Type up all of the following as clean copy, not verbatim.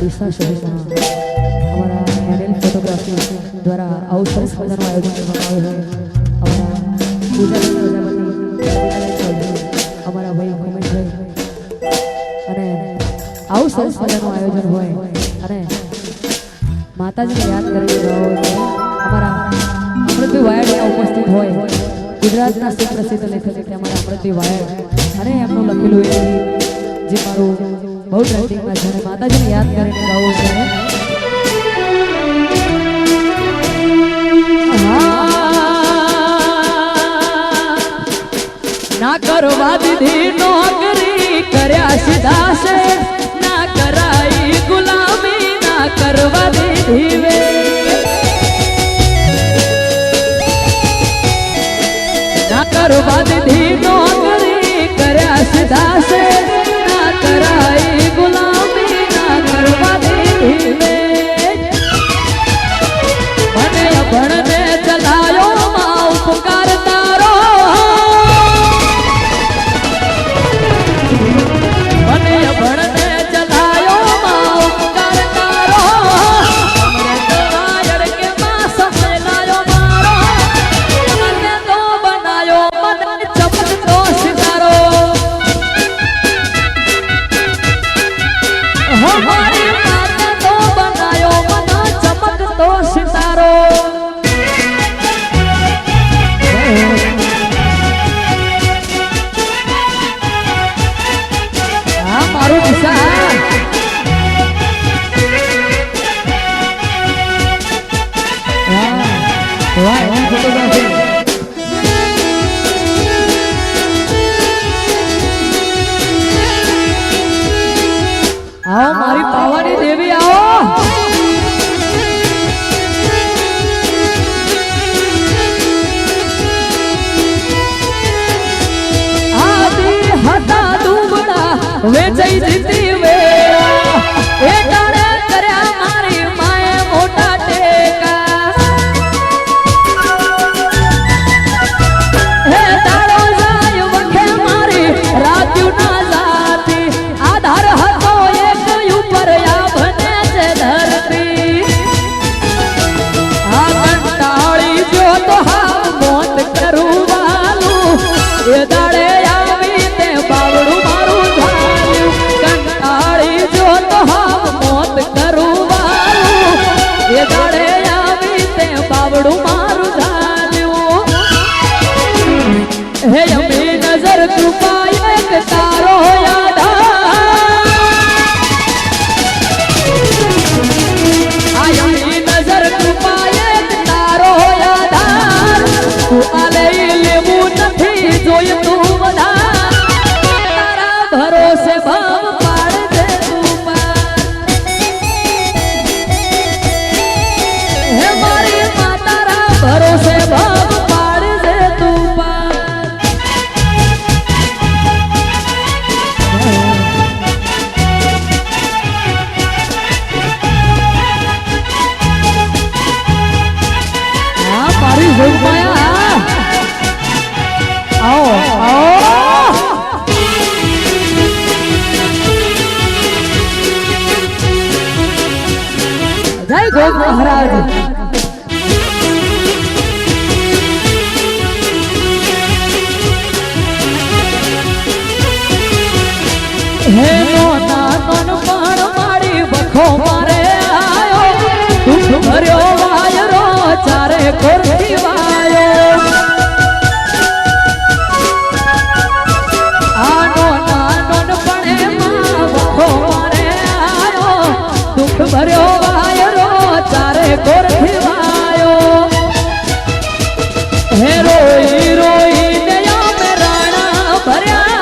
ડીસા શહેરમાં અમારા એરેલ ફોટોગ્રાફી દ્વારા આવું સરસ મજાનું આયોજન કરવામાં આવ્યું હોય અમારા ગુજરાતી પ્રજાપતિ અમારા ભાઈ ઉમેશભાઈ અને આવું સરસ મજાનું આયોજન હોય અને માતાજીને યાદ કરી રહ્યો છે અમારા અમૃતભાઈ વાયડ ઉપસ્થિત હોય ગુજરાતના સુપ્રસિદ્ધ લેખક એટલે અમારા અમૃતભાઈ વાયડ અને એમનું લખેલું એ જે મારું બહુ ટ્રેન્ડિંગમાં છે અને માતાજીને યાદ કરીને ગાવું છે ના કરવા દીધી નોકરી કર્યા સીધા છે ના કરાઈ ગુલામી ના કરવા દીધી વે ના કરવા દીધી નોકરી કર્યા સીધા છે ના કરાઈ ગુલામી ના કરવા દીધી વે મને અભણને ચલાયો માં ઉપકાર તારો મને અભણને ચલાયો માં ઉપકાર તારો મને વાયડ કે માં સમલાયો મારો મને તો બનાયો મને ચમકતો સિતારો મારી માને તો બનાયો મને ચમકતો સિતારો મારું દિશા આવો મારી પાવાની દેવી આવો આદિ હતા દુબળા વેચાઈ દીધી વેળા એ ટાણે કર્યા મારી માએ મોટા ટેકા હે તારો જાય વખે મારી રાત્યુ ના જાતી આધાર હતો એક ઉપર આ બને છે ધરતી આ કંટાળી જો તો હા મોત કરું વાલું એ દાડે આવી તે બાવડું મારું ધાર્યું કંટાળી જો તો હા મોત કરું વાલું એ દાડે આવી તે બાવડું મારું ધાર્યું હે અમી નજર કૃપા એક તારો યાદ આયમી નજર કૃપા એક તારો યાદ તું આલે લેવું નથી જોઈતું બધા તારા ભરોસે ભાવ પાડજે તું પાર હે મારી મા તારા ભરોસે ભાવ પાડજે તું પાર હા મારી જોગમાયા આવો આવો જય ગોગ મહારાજ હે નાનો પણ મારી બખો મારે આયો દુઃખ ભર્યો વાયરો ચારે કોરથી વાયો આનો નાનો પણ બખો મારે આયો દુઃખ ભર્યો વાયરો ચારે કોરથી વાયો હે રોઈ રોઈ ને અમે રાણા ભર્યા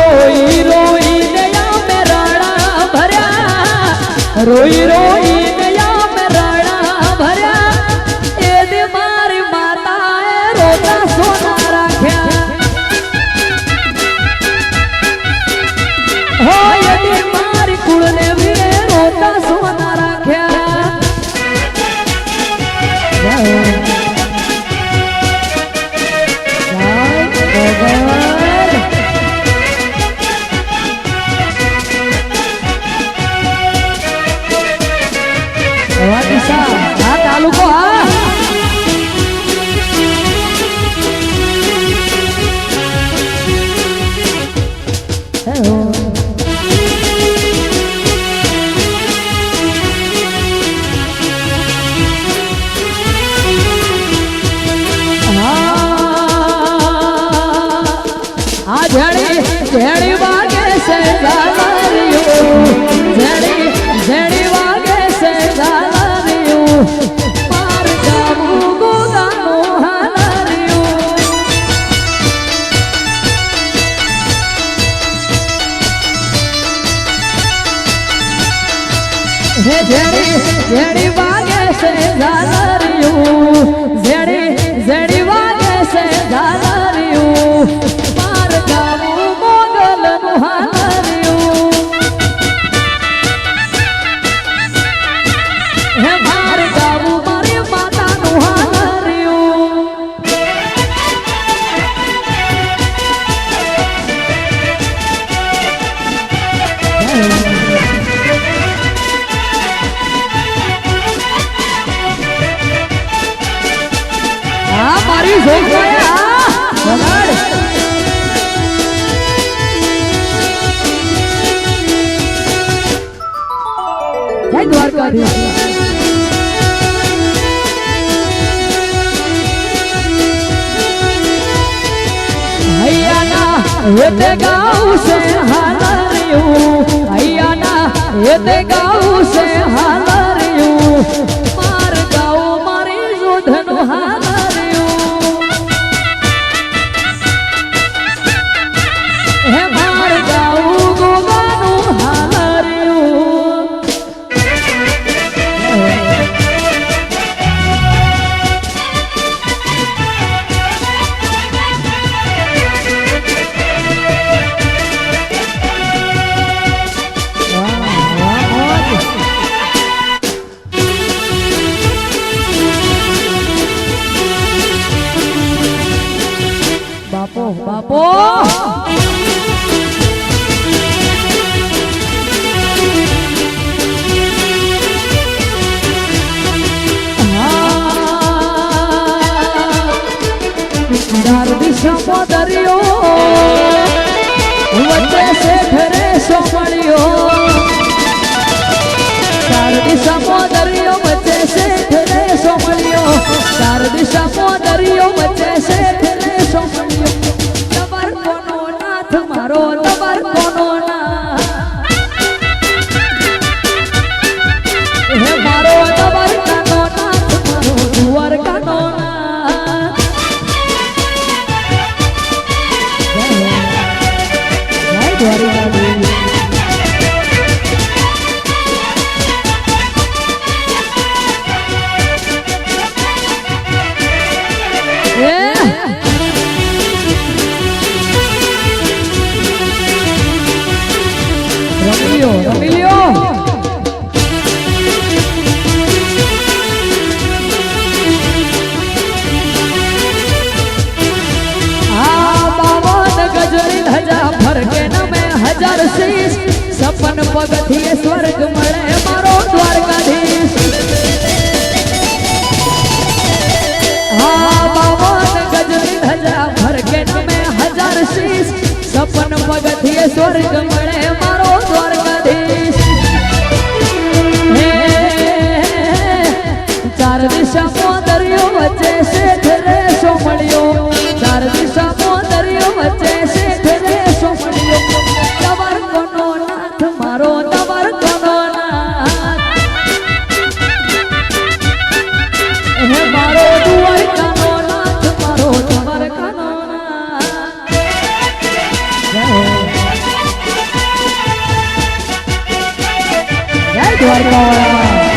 રોઈ રોઈ ને અમે રાણા ભર્યા રોઈ રોઈ ને અમે રાણા ભર્યા એ દે મારી માતાએ રોતા સોના રાખ્યા હોય દે મારી કુળને વીએ રોતા સોના રાખ્યા ઝેડી વાગે છે ઝાલરિયું ઝેડી વાગે છે ઝાલરિયું માર ગાવું ગોગાનું હાલરિયું હે ઝેડી વાગે છે ઝાલરિયું ઝેડી વાગે છે ઝાલરિયું માર ગાવું મોગલનું હાલરિયું હે માર ગાવું મારી માતાનું હાલરિયું મારી જય દ્વારકાધીશ હૈયાના હેતે ગાઉં છે હાલરિયું હૈયાના હેતે ગાઉં છે હાલરિયું માર ગાઉં મારી જોધનું હાલરિયું હે માર ગાઉં ગોગાનું હાલરિયું બાપો બાપો દિશા દરિયો વચ્ચે શેઠ રે સોમળિયો ચાર દિશા દરિયો વચ્ચે શેઠ રે સોમળિયો ચાર દિશા દરિયો વચ્ચે શેઠ રે સોમળિયો તબર કોનો નાથ મારો તબર કોનો નાથ હે મારો તબર કાનો નાથ મારો દુવાર કાનો નાથ જય દ્વારકાધીશ રમીલ્યો ગજરી ધજા ફરકે નમે હજાર શીશ સપન પગથી સ્વર્ગ મળે મારો દ્વારકાધીશ હા બાવન ગજરી ધજા ફરકે નમે હજાર શીશ સપન પગથી સ્વર્ગ મળે મારો દ્વારકાધીશ ચાર દિશા દરિયો વચ્ચે શેઠ રે સોમળિયો ચાર દિશા દરિયો વચ્ચે શેઠ રે સોમળિયો તવર કોનો નાથ મારો તવર કોનો નાથ હે મારો દુવાર કાનો નાથ મારો તવર કાનો નાથ જય દ્વારકા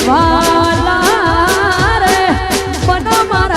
વાલા રે મનો મારા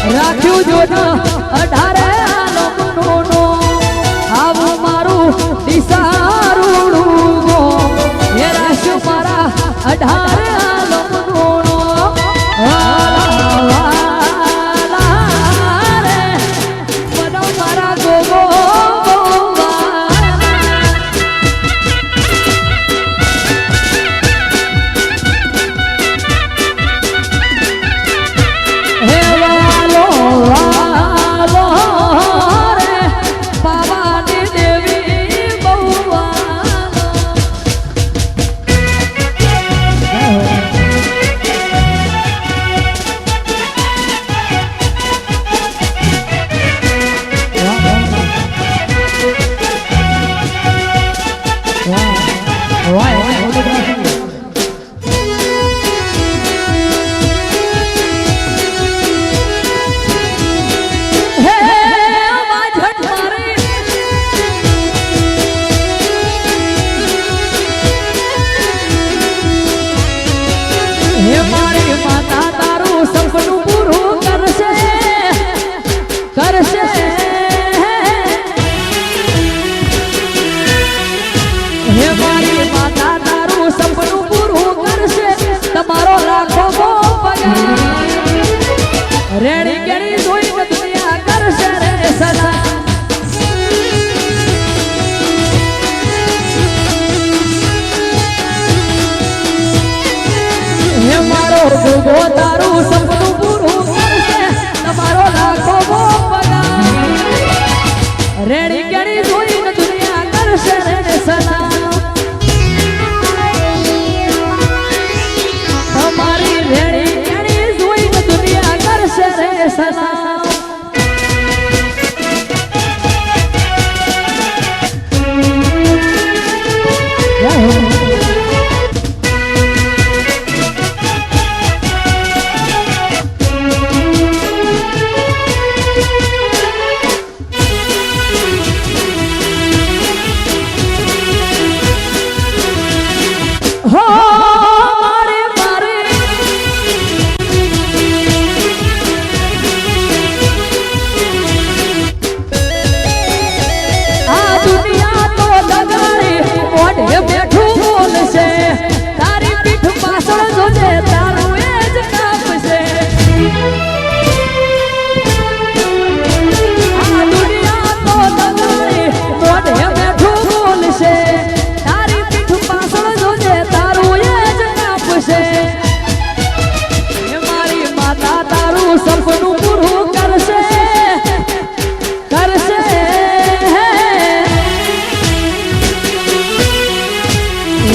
રાખ્યું જો અઢારે નો આવું મારું દિસારું એ રાખ્યું મારા અઢારે રેડી કેડી જોઈ દુનિયા કરશે રે સદા હે મારો ભૂગો તારું સપનું પૂરું કરશે તમારો લાખો પગાર રેડી કેડી જોઈ દુનિયા કરશે રે સદા તમારી રેડી કેડી જોઈ દુનિયા કરશે રે સદા સપનું પૂરું કરશે કરશે હે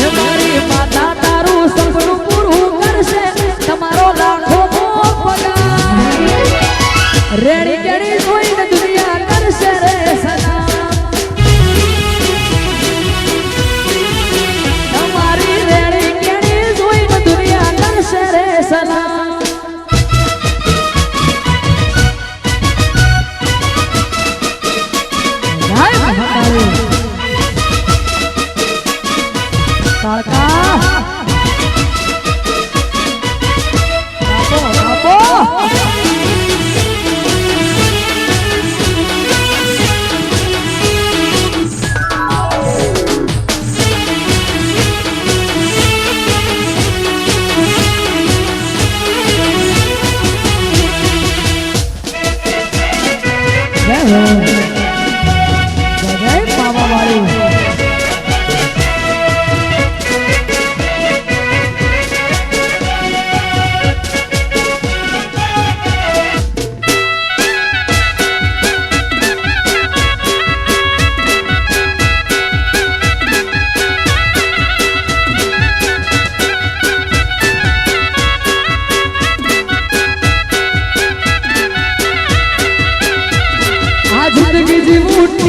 મારી માતા તારું સપનું પૂરું કરશે તમારો લાખો પગાર રેડી કેડી જોઈને દુનિયા કરશે રે સદા તમારી રેડી કેડી જોઈને દુનિયા કરશે રે સદા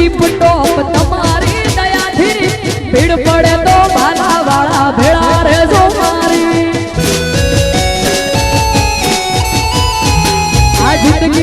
ટીપ-ટોપ તમારી દયાથી ભીડ પડે તો ભાલા વાળા ભેળા રહેજો મારી આ જિંદગી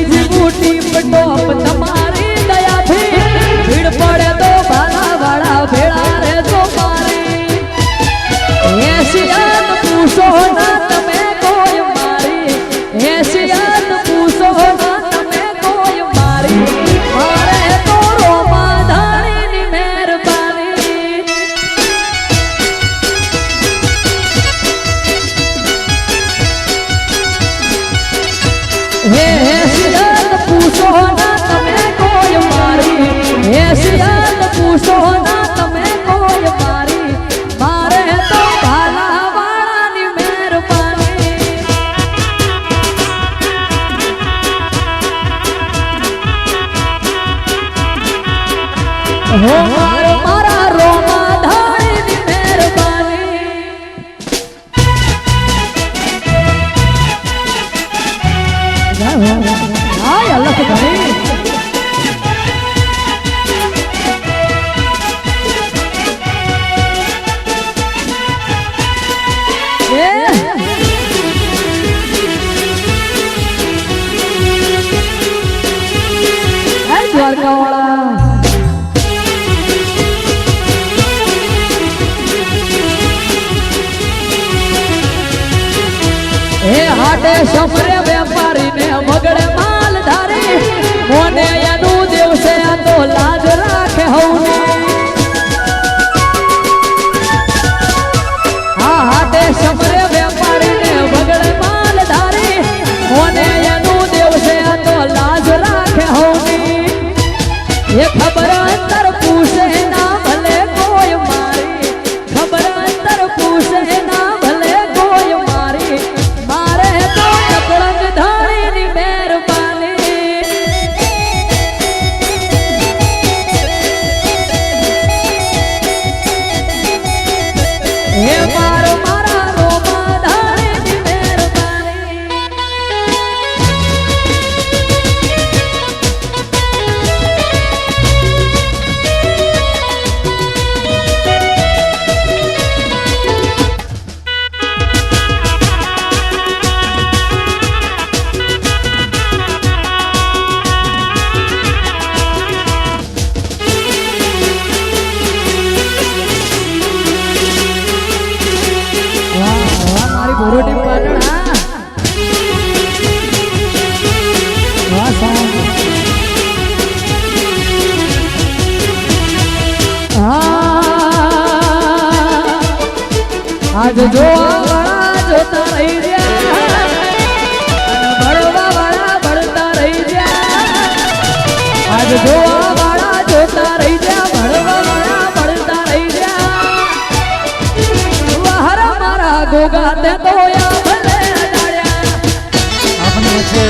હો મારો મારા રોમા ધાણીની મહેરબાની હાય અલ્લાહ કે ભાઈ દ્વારકા વાળા હે હાટે સમરે વેપારી ને મગડે માલ ધારી મોને એનું દિવસે આ તો લાજ રાખે હવને હા હાટે સમરે વેપારી ને મગડે માલ ધારી મોને એનું દિવસે આ તો લાજ રાખે હવને ये खबर अंतर पूछे ना भले कोई मारी खबर अंतर पूछे ना भले कोई मारी मारे तो अकड़ंग धारी नी मेहरबानी हे मारो मारा रोमा धारी नी मेहरबानी બોરોટી પાટણા વાહ સાહેબ આજ જોવા વાળા જોતા રહી ગયા ભણવા વાળા ભણતા રહી ગયા આજ જોવા વાળા જોતા રહી ગયા ભણવા વાળા ભણતા રહી ગયા વાહરા મારા ગોગા તે તોયા ભલે ડાળ્યા આપણી વચ્ચે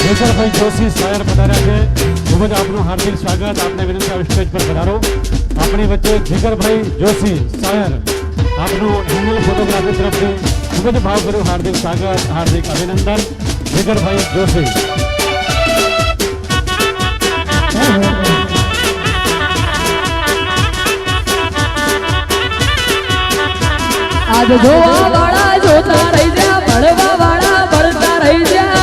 જેસરભાઈ જોશી શાયર પધાર્યા છે ખૂબ જ આપનું હાર્દિક સ્વાગત આપને વિનંતી આ સ્ટેજ પર પધારો આપણી વચ્ચે જીગરભાઈ જોશી શાયર આપનું હિન્દુ ફોટોગ્રાફી તરફથી ખૂબ જ ભાવભર્યું હાર્દિક સ્વાગત હાર્દિક અભિનંદન જીગરભાઈ જોશી આજ જોવા વાળા જોતા રહી ગયા ભણવા વાળા ભણતા રહી ગયા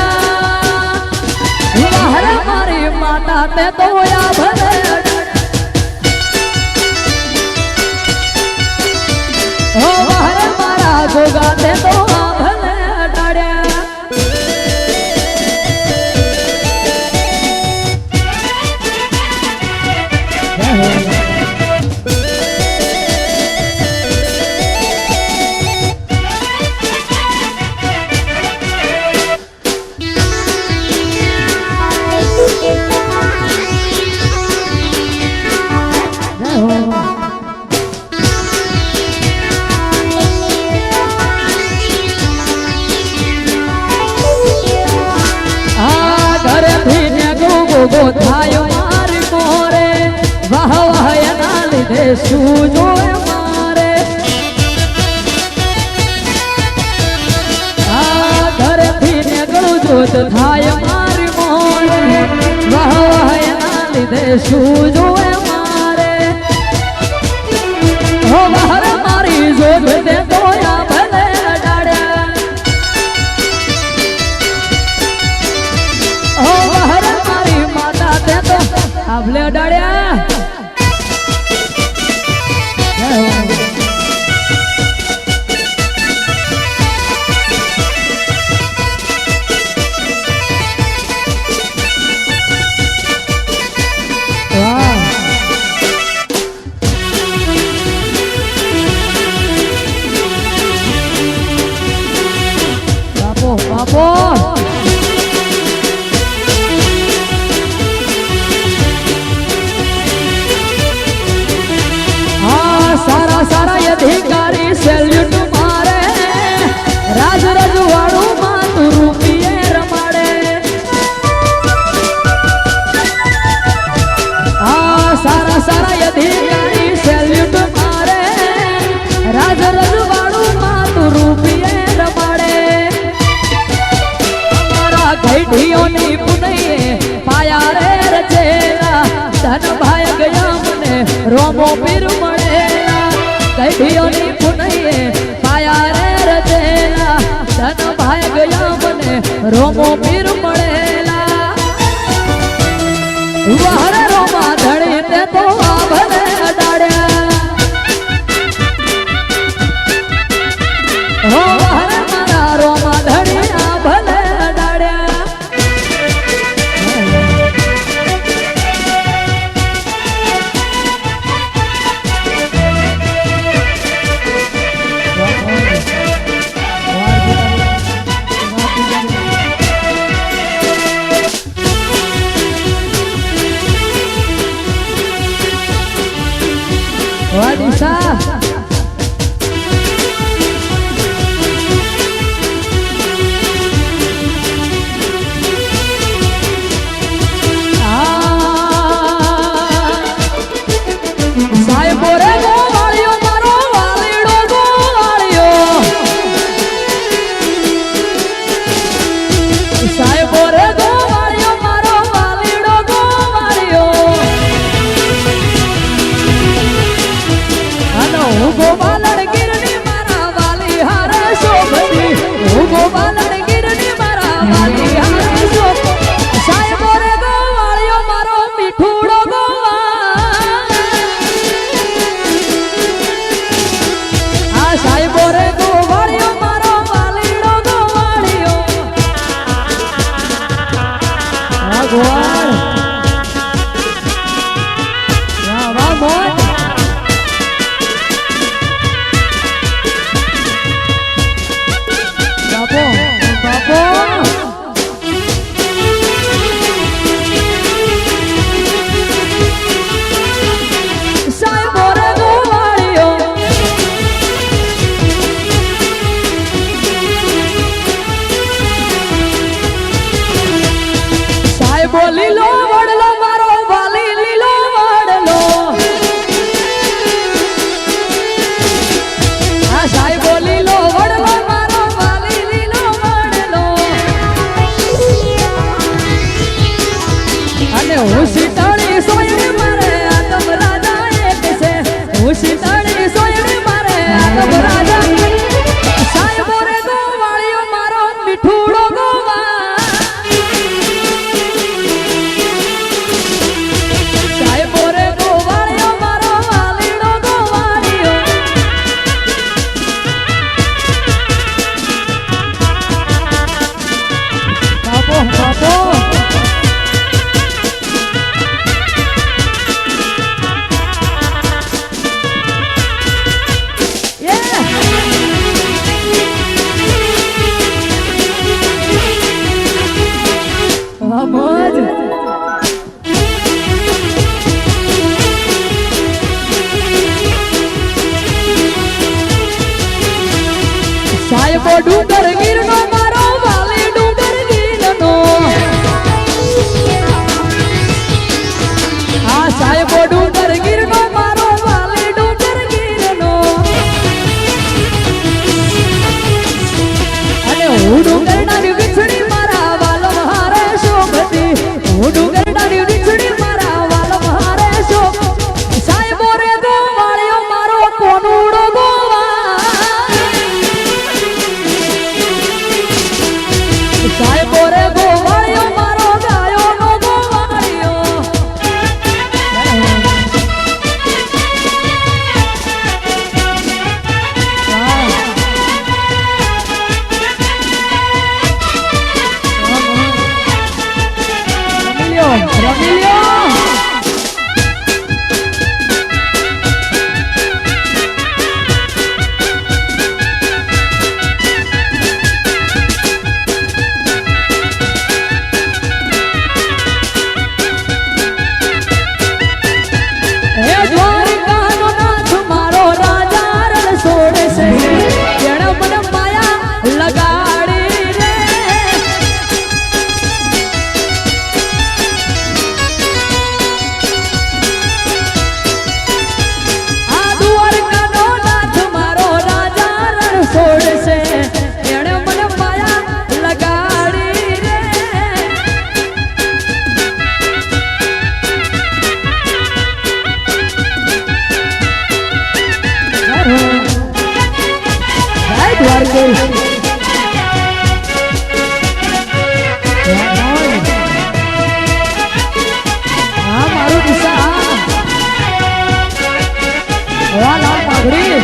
વાહરા મારી માતા તે તોયા ભલે ઓ વાહરા મારા ગોગા તે તો ભલે ડાડ્યા ગો થાયો મારી મોરે વાહ વાહ એના લીધે શું જોય મારે આ ઘરેથી નીકળું જોત થાય મારી મોરે વાહ વાહ એના લીધે શું જોય મારે હો બહાર મારી જોત તે તોયા ભલે ડાડ્યા હો બહાર મારી માતા તે તો આભલે ડાડ્યા બાપો રોમો પીર મળેલા કઈડિયોની પુનઈએ પાયા રે રચેલા ધન ભાઈ ગયા મને રોમો પીર મળેલા વહર રોમા ધણી તે તો ભલે અડાડ્યા હો વહર મારા રોમા ધણી ભલે અડાડ્યા વાડીસા સાહેબો રે ગોવાળિયો મારો વાલીડો ગોવાળિયો સાહેબો રે ગોવાળિયો મારો વાલીડો ગોવાળિયો વાહ લાલ પાઘડી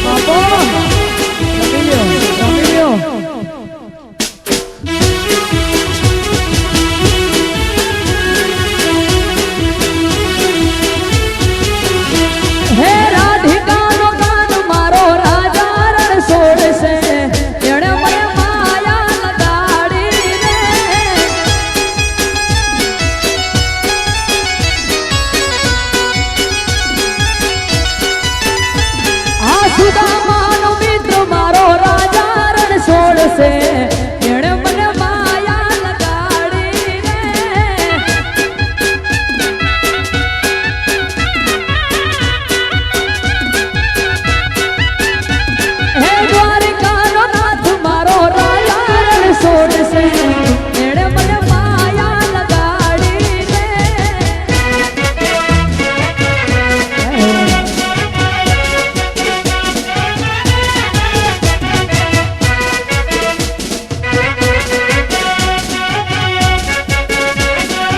બાપો રમી લ્યો હે રાધિકાનો ગાન મારો રાજા રણ છોડશે એણે મને માયા લગાડી રે આ સુદામાનો મિત્ર મારો રાજા રણ છોડશે એણે મને માયા લગાડી રે હે દ્વારિકાનો નાથ મારો રાજા રણ છોડશે એણે મને માયા લગાડી રે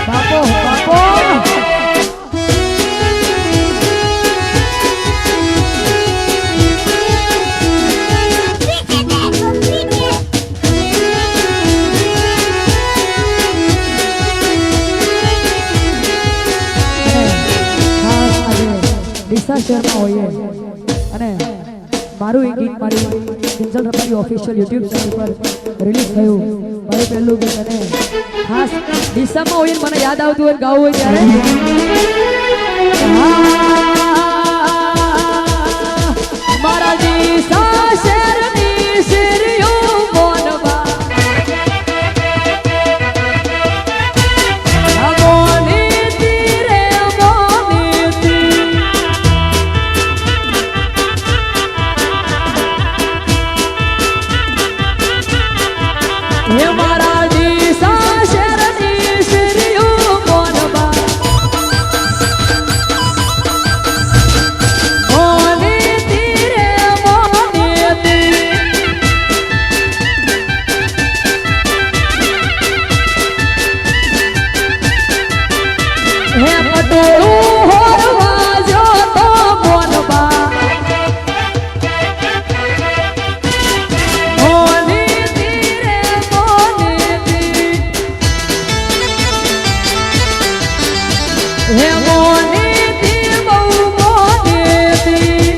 બાપો ડીસા શહેરમાં હોઈએ અને મારું એક ગીત મારી Kinjal Rabari official YouTube channel પર રિલીઝ થયું મારું પહેલું ગીત અને ખાસ ડીસામાં હોઈએ મને યાદ આવતું હોય ગાવું હોય ત્યારે મારા ડીસા શહેરની શેરીઓ મોનવા હે મારા ડીસા શહેરની શેરીઓ મોનવા મોની તીરે મોની હે પટોળું હોરવા જો તો મોનવા મોની તીરે મોની હે મોની તી બહુ મોની તી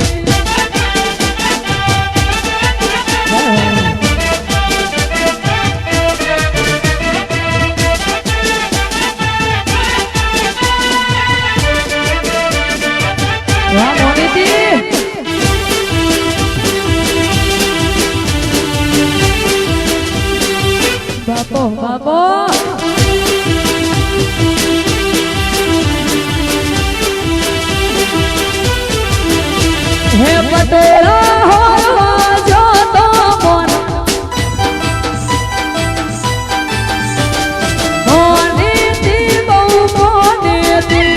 વાહ મોની તી બાપો હે પટોળા હોવા જો તો મોન મોની તી બહુ મોની તી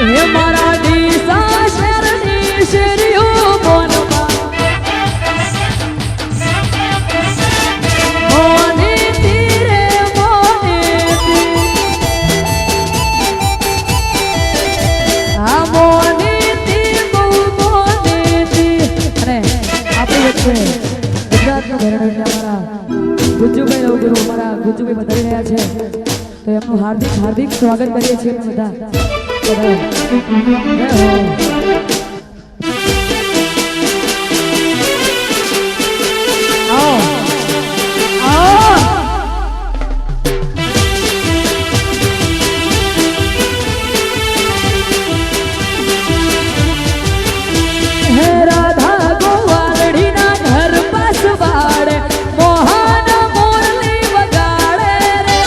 હે મારા ડીસા શહેરની શેરીઓ મોનવા મોની તીરે મોની તી આ મોની તી બહુ મોની તી અને આપણી વચ્ચે ગુજરાતના ઘરેણા એટલે અમારા ગુજ્જુભાઈ લવગુરુ અમારા ગુજ્જુભાઈ વધારી રહ્યા છે તો એમનું હાર્દિક સ્વાગત કરીએ છીએ અમે બધા જય હો હે રાધા ગોવાળડીના ઘર પાસ વાળે મોહન મોરલી વગાડે રે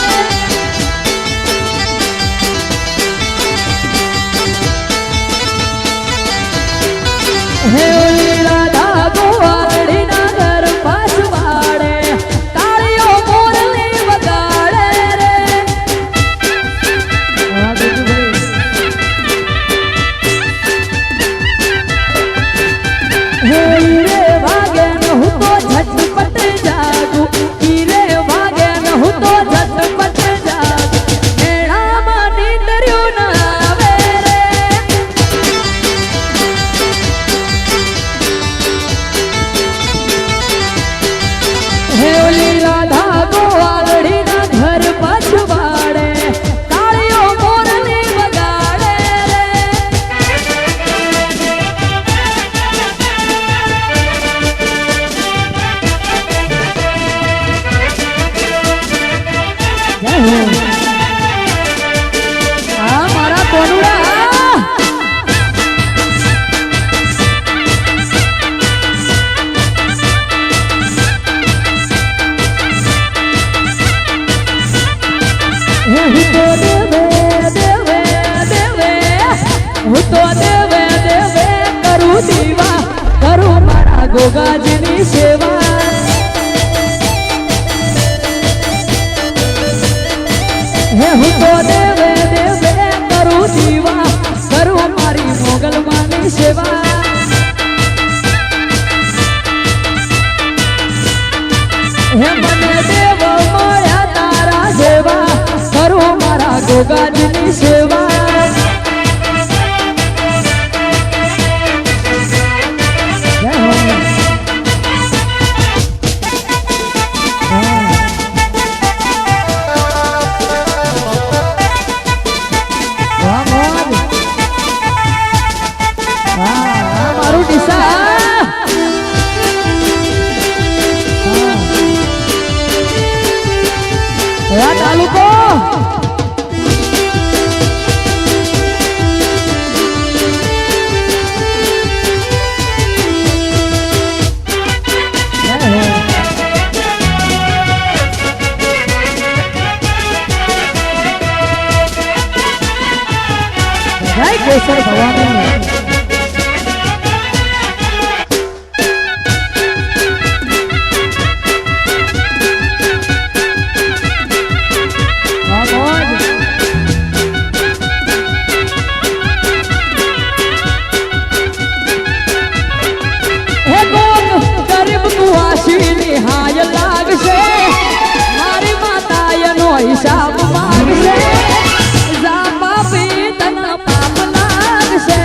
ગોગાજીની સેવા હે હું તો દેવે દેવે કરું જીવા કરું મારી મોગલમાની સેવા હે મને દેવ મળ્યા તારા સેવા કરું મારા ગોગાજીની સેવા મારું ડીસા તાલુકો જય કેસર ભવાની હિસાબ માંગશે જામા પીતના પાપ લાગશે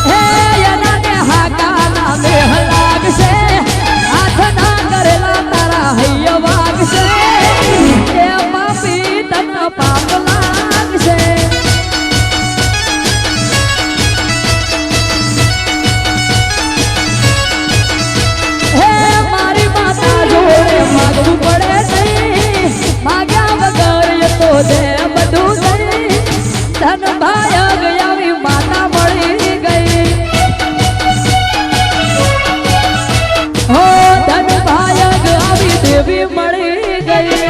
હે યના ને હાકાના મેહ લાગશે હાથ ના કરેલા તારા હૈયા વાગશે હે પાપી તના પાપ લાગશે માગવું પડે નહીં માગ્યા વગર એ તો દે બધું નહીં ધન ભાયગ આવી માતા મળી ગઈ હો ધન ભાયગ આવી દેવી મળી ગઈ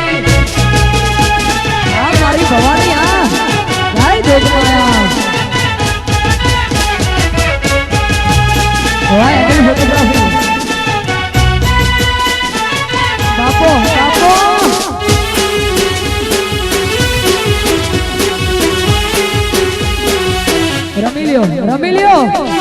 આ મારી ભવાની આ જય દેવમાયા હોય એની ફોટોગ્રાફી બાપો બાપો રમી લ્યો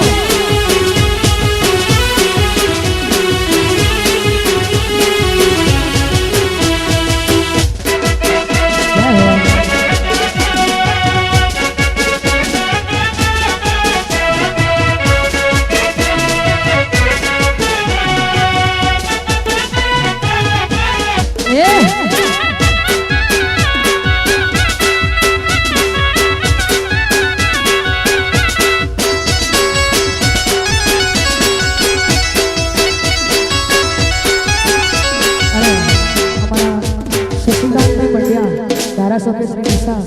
ધારાસભ્ય શ્રી ડીસા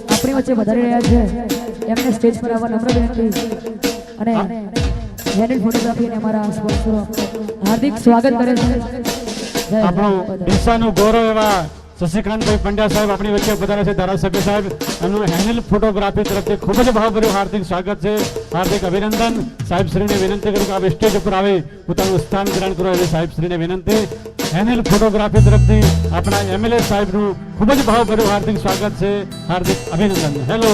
આપણી વચ્ચે વધારી રહ્યા છે એમને સ્ટેજ પર આવવા નમ્ર વિનંતી અને હેન્ડ ફોટોગ્રાફી અને અમારા સ્પોન્સરો હાર્દિક સ્વાગત કરે છે આપણું ડીસાનું ગૌરવ એવા શશિકાંતભાઈ પંડ્યા સાહેબ આપણી વચ્ચે પધાર્યા છે ધારાસભ્ય સાહેબ એમનું હેન્ડ ફોટોગ્રાફી તરફથી ખૂબ જ ભાવભર્યું હાર્દિક સ્વાગત છે હાર્દિક અભિનંદન સાહેબ શ્રીને વિનંતી કરું કે આ સ્ટેજ ઉપર આવે પોતાનું સ્થાન ગ્રહણ કરો એવી સાહેબ શ્રીને વિનંતી હેન્ડ ફોટોગ્રાફી તરફથી આપણા એમએલએ સાહેબનું ખૂબ જ ભાવભર્યું હાર્દિક સ્વાગત છે હાર્દિક અભિનંદન હેલો